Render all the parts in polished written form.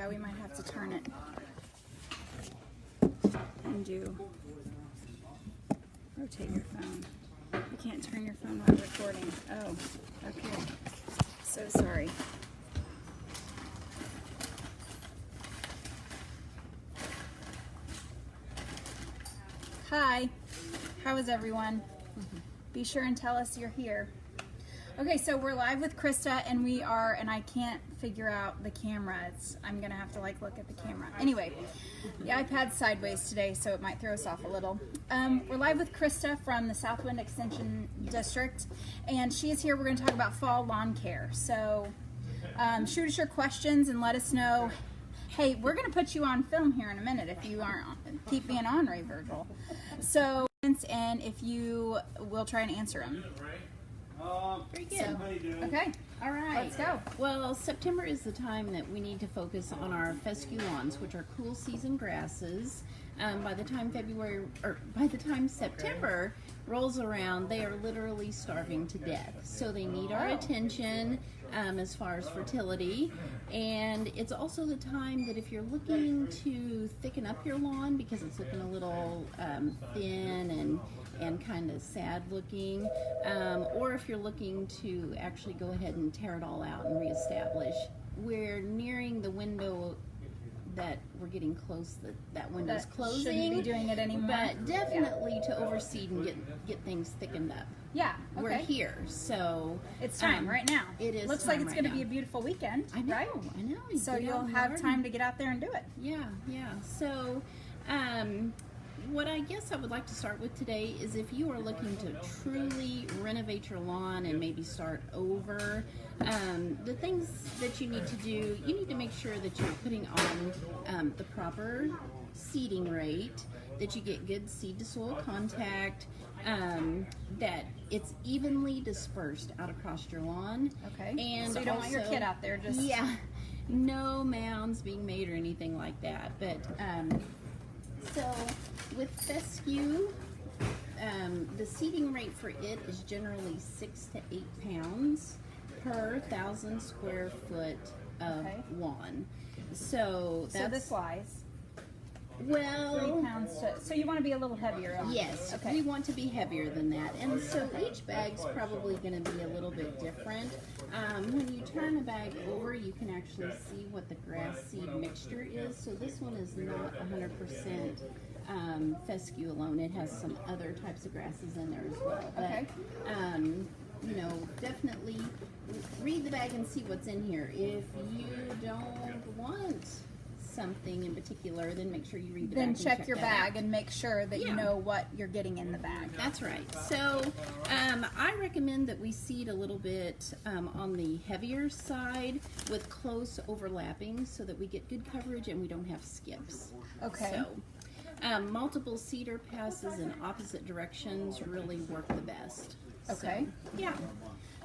Yeah, we might have to turn it and rotate your phone. You can't turn your phone while recording. Oh, okay. So sorry. Hi, how is everyone? Be sure and tell us you're here. Okay, so we're live with Krista, and I can't figure out the camera. I'm gonna have to look at the camera. Anyway, the iPad's sideways today, so it might throw us off a little. We're live with Krista from the Southwind Extension District, and she is here. We're gonna talk about fall lawn care. So shoot us your questions and let us know. Hey, we're gonna put you on film here in a minute if you aren't keep being on, Ray Virgil. So, and if you will try and answer them. Very good. Okay. All right. Let's go. Well, September is the time that we need to focus on our fescue lawns, which are cool season grasses. By the time September rolls around, they are literally starving to death. So they need our attention as far as fertility. And it's also the time that if you're looking to thicken up your lawn because it's looking a little thin and kind of sad looking, or if you're looking to actually go ahead and tear it all out and reestablish, we're nearing the window that we're getting close, that window's closing. Shouldn't be doing it anymore. But definitely to overseed and get things thickened up. Yeah, okay. We're here, so it's time right now. It is. Looks like it's going to be a beautiful weekend. I know. Right? I know. So you'll have time to get out there and do it. Yeah, yeah. So, what I guess I would like to start with today is if you are looking to truly renovate your lawn and maybe start over, the things that you need to do, you need to make sure that you're putting on the proper seeding rate, that you get good seed to soil contact, that it's evenly dispersed out across your lawn. Okay. And so you don't want your kid out there just... Yeah. No mounds being made or anything like that. But, so with fescue, the seeding rate for it is generally 6 to 8 pounds per 1,000 square foot of lawn. So that's... So this wise. Well, 3 pounds so you want to be a little heavier on yes, okay. We want to be heavier than that, and so each bag's probably going to be a little bit different. When you turn a bag over, you can actually see what the grass seed mixture is. So this one is not 100% fescue alone. It has some other types of grasses in there as well. But you know, definitely read the bag and see what's in here. If you don't want something in particular, then make sure you read the bag. Then check your bag out and make sure that you know what you're getting in the bag. That's right. So I recommend that we seed a little bit on the heavier side with close overlapping so that we get good coverage and we don't have skips. Okay. So multiple seeder passes in opposite directions really work the best. Okay. So, yeah.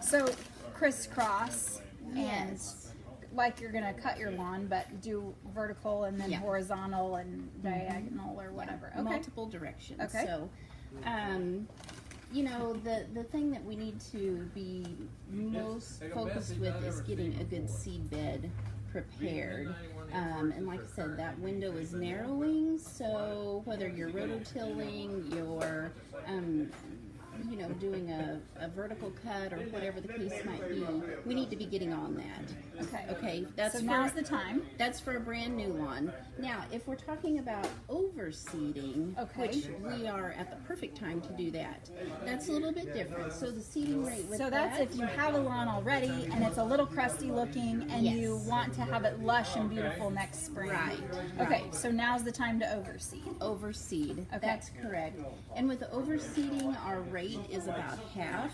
So crisscross and Yes. like you're going to cut your lawn, but do vertical and then horizontal and diagonal or whatever. Okay. Multiple directions. Okay. So, you know, the thing that we need to be most focused with is getting a good seed bed prepared. And like I said, that window is narrowing, so whether you're rototilling, you're you know, doing a vertical cut or whatever the case might be, we need to be getting on that. Okay. Okay. That's so now's the time. That's for a brand new lawn. Now, if we're talking about overseeding, which we are at the perfect time to do that, that's a little bit different. So the seeding rate with that's if you have a lawn already and it's a little crusty looking and you want to have it lush and beautiful next spring. Right. Okay, so now's the time to overseed. Overseed. Okay. That's correct. And with overseeding, our rate is about half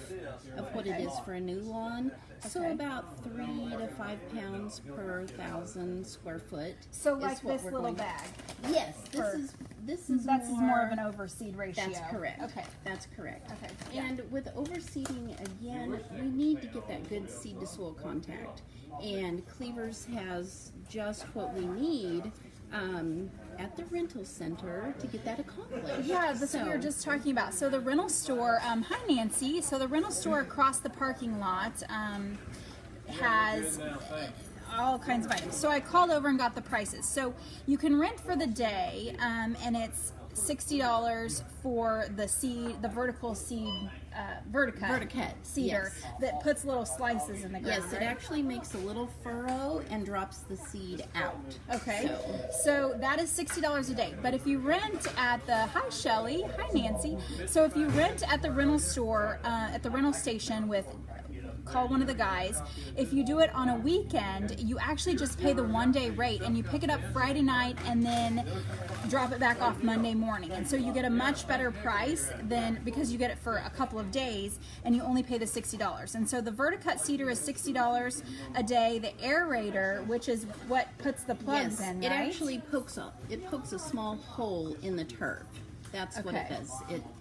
of what it is for a new lawn. So about 3 to 5 pounds per 1,000 square foot. So like this little bag. Yes, this is that's more of an overseed ratio. That's correct. Okay. That's correct. Okay. And with overseeding, again, we need to get that good seed to soil contact. And Cleavers has just what we need at the rental center to get that accomplished. Yeah, that's what we were just talking about. So the rental store, hi Nancy. So the rental store across the parking lot has all kinds of items. So I called over and got the prices. So you can rent for the day, and it's $60 for the seed, the vertical seed, verticut seeder, yes. that puts little slices in the ground. Yes, it actually makes a little furrow and drops the seed out. Okay, so that is $60 a day. But if you rent at the, hi Shelly, hi Nancy. So if you rent at the rental store, at the rental station call one of the guys. If you do it on a weekend, you actually just pay the 1 day rate, and you pick it up Friday night and then drop it back off Monday morning. And so you get a much better price than, because you get it for a couple of days and you only pay the $60. And so the verticut seeder is $60 a day. The aerator, which is what puts the plugs in, right? It actually pokes a small hole in the turf. That's what it does.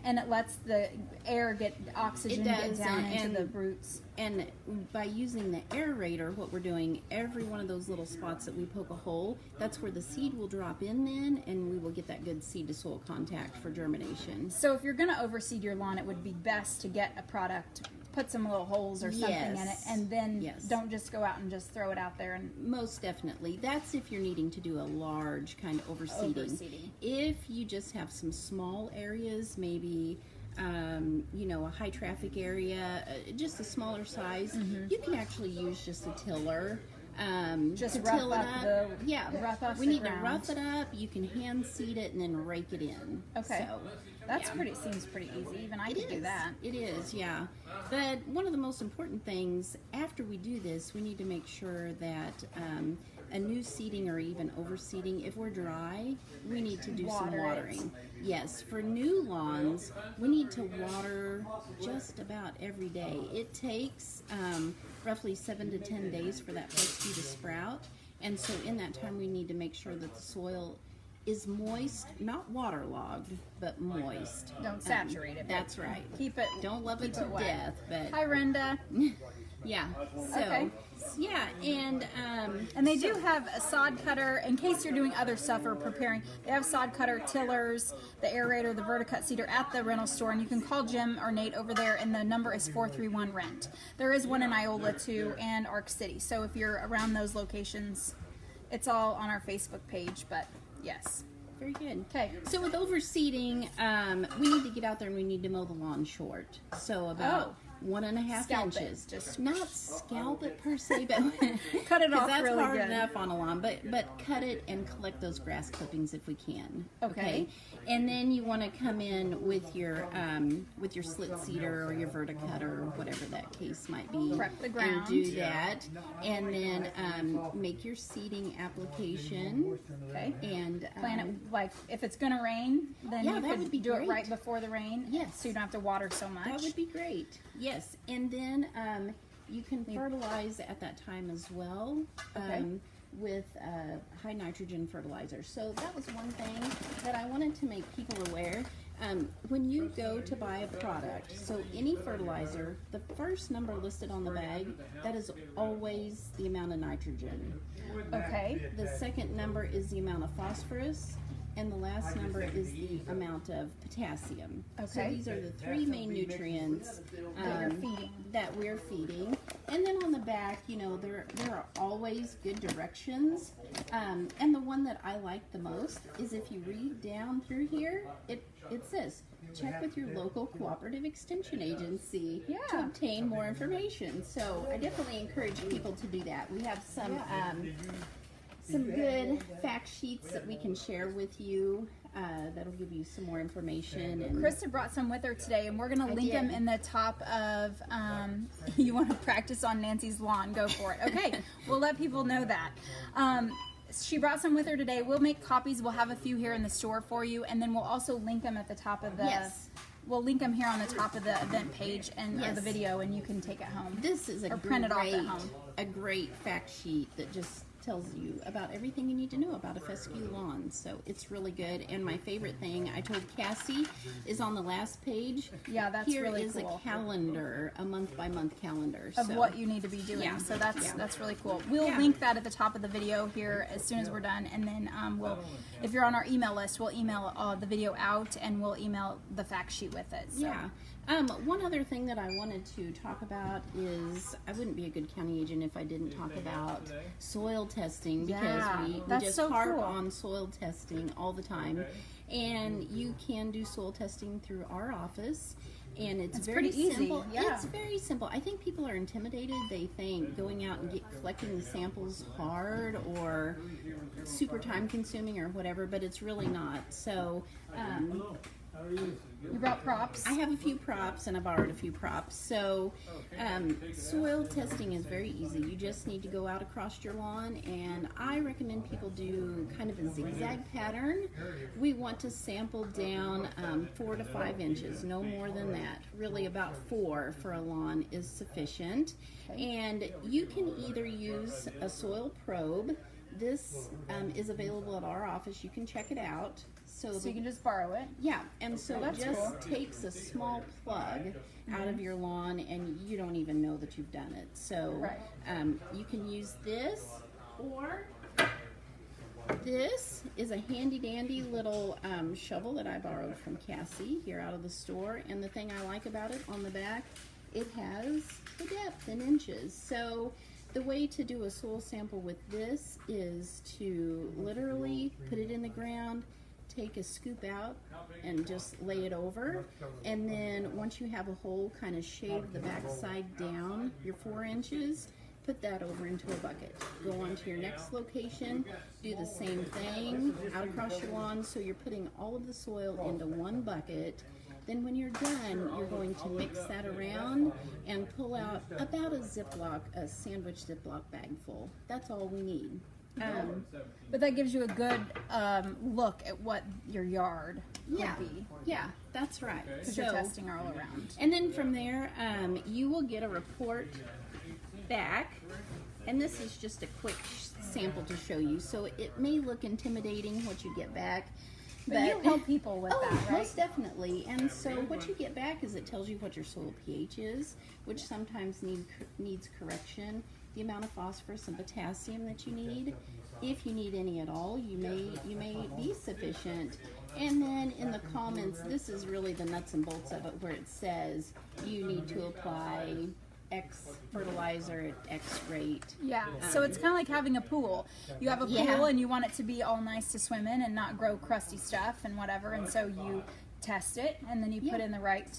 And it lets the air get oxygen get down into the roots. And by using the aerator, what we're doing, every one of those little spots that we poke a hole, that's where the seed will drop in then, and we will get that good seed to soil contact for germination. So if you're going to overseed your lawn, it would be best to get a product, put some little holes or something in it, and then don't just go out and just throw it out there. And most definitely. That's if you're needing to do a large kind of overseeding. If you just have some small areas, maybe you know, a high traffic area, just a smaller size, you can actually use just a tiller. Just to rough till up it up. rough off we the need ground. to rough it up. You can hand seed it and then rake it in. Okay. So, That's seems pretty easy. Even I could do that. It is, yeah. But one of the most important things after we do this, we need to make sure that a new seeding or even overseeding, if we're dry, we need to do some watering. Yes, for new lawns, we need to water just about every day. It takes roughly 7 to 10 days for that first seed to sprout, and so in that time we need to make sure that the soil is moist, not waterlogged, but moist. Don't saturate it. That's right. Keep it. Don't love it to death, but hi, Renda. yeah. So yeah, and they do have a sod cutter in case you're doing other stuff or preparing. They have sod cutter, tillers, the aerator, the verticut seeder at the rental store, and you can call Jim or Nate over there, and the number is 431-RENT. There is one in Iola too, and Arc City. So if you're around those locations, it's all on our Facebook page. But yes. Very good. Okay. So with overseeding, we need to get out there and we need to mow the lawn short. So about 1.5 inches. Just not scalp it per se, but cut it off that's really hard good. enough on a lawn. But cut it and collect those grass clippings if we can. Okay. And then you want to come in with your slit seeder or your verticut or whatever that case might be. Prep the ground. And do that, and then make your seeding application. Okay. And plan it like if it's going to rain, then you that would could be do it great. right before the rain. Yes. So you don't have to water so much. That would be great. Yes, and then you can fertilize at that time as well with high nitrogen fertilizer. So that was one thing that I wanted to make people aware. When you go to buy a product, so any fertilizer, the first number listed on the bag, that is always the amount of nitrogen. Okay. The second number is the amount of phosphorus, and the last number is the amount of potassium. Okay. So these are the three main nutrients that we're feeding. And then on the back, you know, there are always good directions. And the one that I like the most is if you read down through here, it says, check with your local cooperative extension agency to obtain more information. So I definitely encourage people to do that. We have some good fact sheets that we can share with you that'll give you some more information. And Krista brought some with her today, and we're going to link them in the top of, you want to practice on Nancy's lawn, go for it. Okay, we'll let people know that. She brought some with her today. We'll make copies. We'll have a few here in the store for you, and then we'll also link them at the top of the... We'll link them here on the top of the event page and or the video, and you can take it home. This is print it off at home. A great fact sheet that just tells you about everything you need to know about a fescue lawn. So it's really good. And my favorite thing, I told Cassie, is on the last page. Yeah, that's really cool. Here is a calendar, a month-by-month calendar. Of what you need to be doing. Yeah. So that's really cool. We'll link that at the top of the video here as soon as we're done. And then we'll, if you're on our email list, we'll email the video out, and we'll email the fact sheet with it. So. Yeah. One other thing that I wanted to talk about is I wouldn't be a good county agent if I didn't talk about soil testing, because Yeah, we that's just so harp cool. on soil testing all the time. And you can do soil testing through our office. And it's very pretty easy, simple. yeah. It's very simple. I think people are intimidated. They think going out and collecting the samples hard or super time consuming or whatever, but it's really not. So You brought props. I have a few props, and I borrowed a few props. So soil testing is very easy. You just need to go out across your lawn, and I recommend people do kind of a zigzag pattern. We want to sample down 4 to 5 inches, no more than that. Really about 4 for a lawn is sufficient. And you can either use a soil probe. This is available at our office. You can check it out. So you can just borrow it. Yeah, and so it that's just cool. takes a small plug out of your lawn, and you don't even know that you've done it. So Right. You can use this, or this is a handy dandy little shovel that I borrowed from Cassie here out of the store. And the thing I like about it, on the back, it has the depth in inches. So the way to do a soil sample with this is to literally put it in the ground, take a scoop out and just lay it over, and then once you have a hole, kind of shave the back side down your 4 inches, put that over into a bucket. Go on to your next location, do the same thing out across your lawn. So you're putting all of the soil into one bucket. Then when you're done, you're going to mix that around and pull out about a sandwich Ziploc bag full. That's all we need. But that gives you a good look at what your yard would be. Yeah, that's right. Because you're testing all around. And then from there, you will get a report back. And this is just a quick sample to show you. So it may look intimidating what you get back. But you help people with that, right? Most definitely. And so what you get back is it tells you what your soil pH is, which sometimes needs correction, the amount of phosphorus and potassium that you need. If you need any at all, you may be sufficient. And then in the comments, this is really the nuts and bolts of it, where it says you need to apply X fertilizer at X rate. Yeah, so it's kind of like having a pool. You have a pool and you want it to be all nice to swim in and not grow crusty stuff and whatever, and so you test it and then you put in the right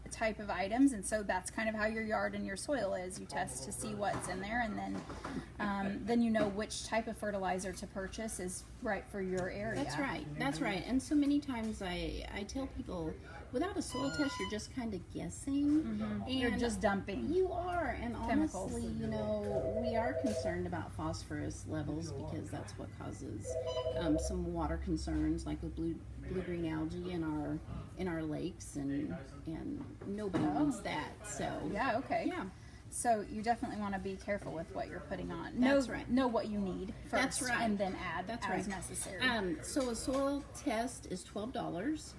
type of items, and so that's kind of how your yard and your soil is. You test to see what's in there, and then you know which type of fertilizer to purchase is right for your area. That's right. And so many times I tell people, without a soil test, you're just kind of guessing. And you're just dumping. You are, and chemicals. honestly, we are concerned about phosphorus levels, because that's what causes some water concerns, like with blue-green algae in our lakes, and nobody wants that. So Yeah, okay. yeah. So you definitely want to be careful with what you're putting on. That's right. Know what you need first, That's right. and then add That's as right. necessary. So a soil test is $12.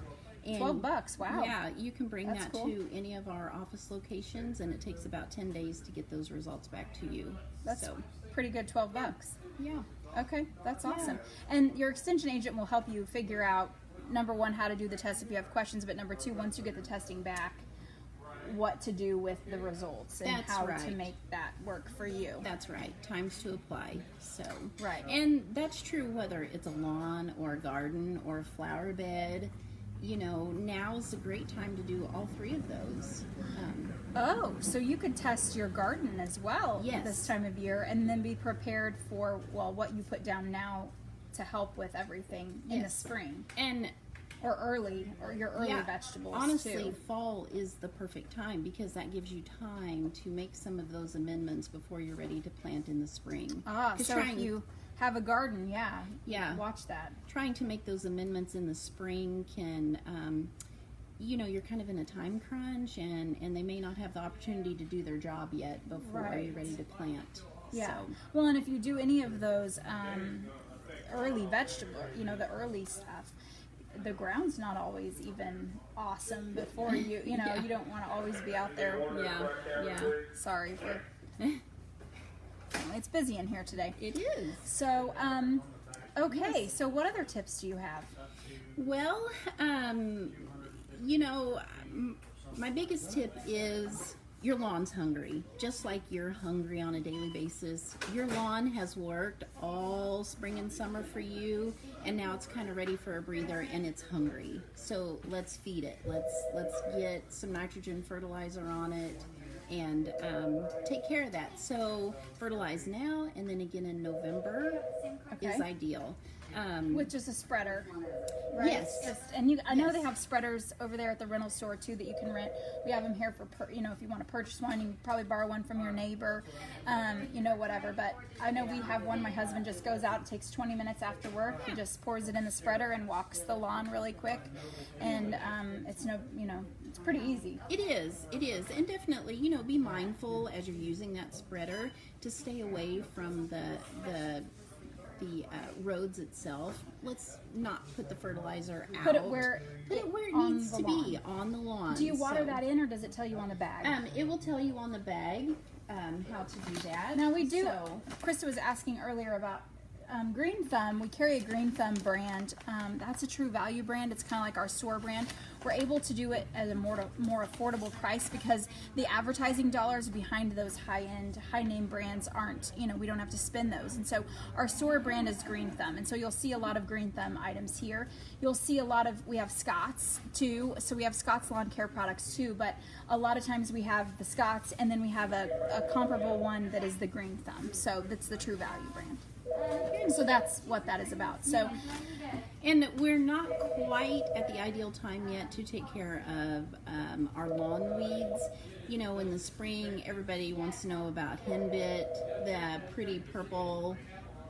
And $12, wow. Yeah, you can bring That's that cool. to any of our office locations, and it takes about 10 days to get those results back to you. That's pretty good, $12. Yeah. Okay, that's awesome. And your extension agent will help you figure out, number one, how to do the test if you have questions, but number two, once you get the testing back, what to do with the results and That's how right. to make that work for you. That's right. Times to apply. So Right. And that's true whether it's a lawn or a garden or a flower bed. Now's a great time to do all 3 of those. Oh, so you could test your garden as well this time of year, and then be prepared for, what you put down now to help with everything in the spring. And Or your early vegetables. honestly, too. fall is the perfect time, because that gives you time to make some of those amendments before you're ready to plant in the spring. So if you have a garden, watch that. Trying to make those amendments in the spring can, you're kind of in a time crunch, and they may not have the opportunity to do their job yet before you're ready to plant. Yeah. So, Well, and if you do any of those early vegetable, the early stuff, the ground's not always even awesome before you don't want to always be out there. yeah. Sorry for. It's busy in here today. It is. So, okay. So, what other tips do you have? Well, my biggest tip is your lawn's hungry, just like you're hungry on a daily basis. Your lawn has worked all spring and summer for you, and now it's kind of ready for a breather, and it's hungry. So let's feed it. Let's get some nitrogen fertilizer on it, and take care of that. So fertilize now, and then again in November is ideal. With just a spreader, right? Yes. And I know they have spreaders over there at the rental store too that you can rent. We have them here for, if you want to purchase one, you can probably borrow one from your neighbor, whatever. But I know we have one. My husband just goes out. It takes 20 minutes after work. He just pours it in the spreader and walks the lawn really quick. And it's it's pretty easy. It is, and definitely, be mindful as you're using that spreader to stay away from the roads itself. Let's not put the fertilizer out. Put it where it needs to be, on the lawn. Do you water that in, or does it tell you on the bag? It will tell you on the bag how to do that. Now we do. Krista was asking earlier about Green Thumb. We carry a Green Thumb brand. That's a true value brand. It's kind of like our store brand. We're able to do it at a more affordable price because the advertising dollars behind those high-end, high-name brands aren't, we don't have to spend those. And so our store brand is Green Thumb. And so you'll see a lot of Green Thumb items here. You'll see we have Scott's too. So we have Scott's lawn care products too. But a lot of times we have the Scott's, and then we have a comparable one that is the Green Thumb. So that's the true value brand. So that's what that is about. So, and we're not quite at the ideal time yet to take care of our lawn weeds. In the spring, everybody wants to know about henbit, the pretty purple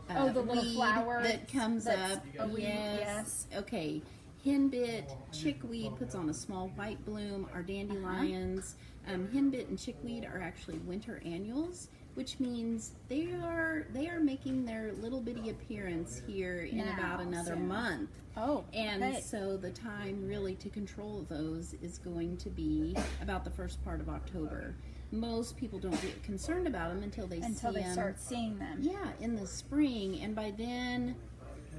the little weed flower that comes up. A weed, Yes. Okay. Henbit, chickweed puts on a small white bloom. Our dandelions, henbit and chickweed are actually winter annuals, which means they are making their little bitty appearance here in about another month. Oh, and so the time really to control those is going to be about the first part of October. Most people don't get concerned about them until they start seeing them. Yeah, in the spring, and by then,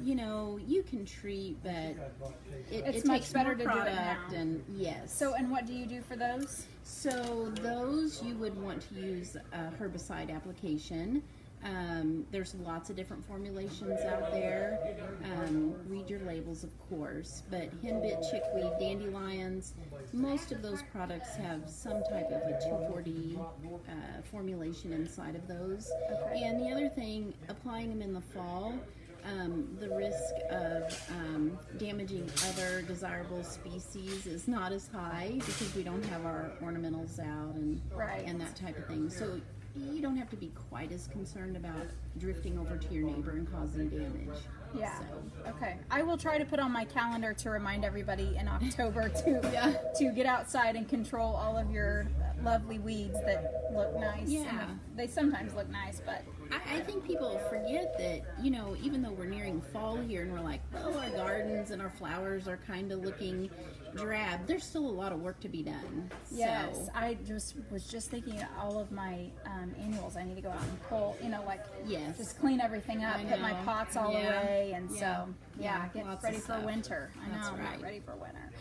you can treat, but it much takes better more to do it product, now. and yes. So, and what do you do for those? So those you would want to use a herbicide application. There's lots of different formulations out there. Read your labels, of course. But henbit, chickweed, dandelions, most of those products have some type of a 2,4-D formulation inside of those. Okay. And the other thing, applying them in the fall, the risk of damaging other desirable species is not as high because we don't have our ornamentals out and that type of thing. So you don't have to be quite as concerned about drifting over to your neighbor and causing damage. Yeah. So. Okay. I will try to put on my calendar to remind everybody in October to get outside and control all of your lovely weeds that look nice. Yeah. They sometimes look nice, but I think people forget that, even though we're nearing fall here and we're like, well, our gardens and our flowers are kind of looking drab, there's still a lot of work to be done. Yes, so. I was just thinking all of my annuals I need to go out and pull, just clean everything up, put my pots all away, and get ready for winter. I know, I'm not ready for winter.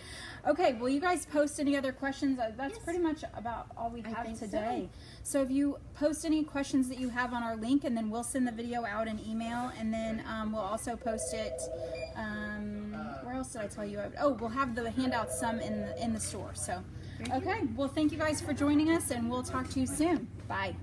Okay, will you guys post any other questions? That's pretty much about all we have today. So if you post any questions that you have on our link, and then we'll send the video out in email, and then we'll also post it. Where else did I tell you? We'll have the handouts some in the store. So, okay. Well, thank you guys for joining us, and we'll talk to you soon. Bye.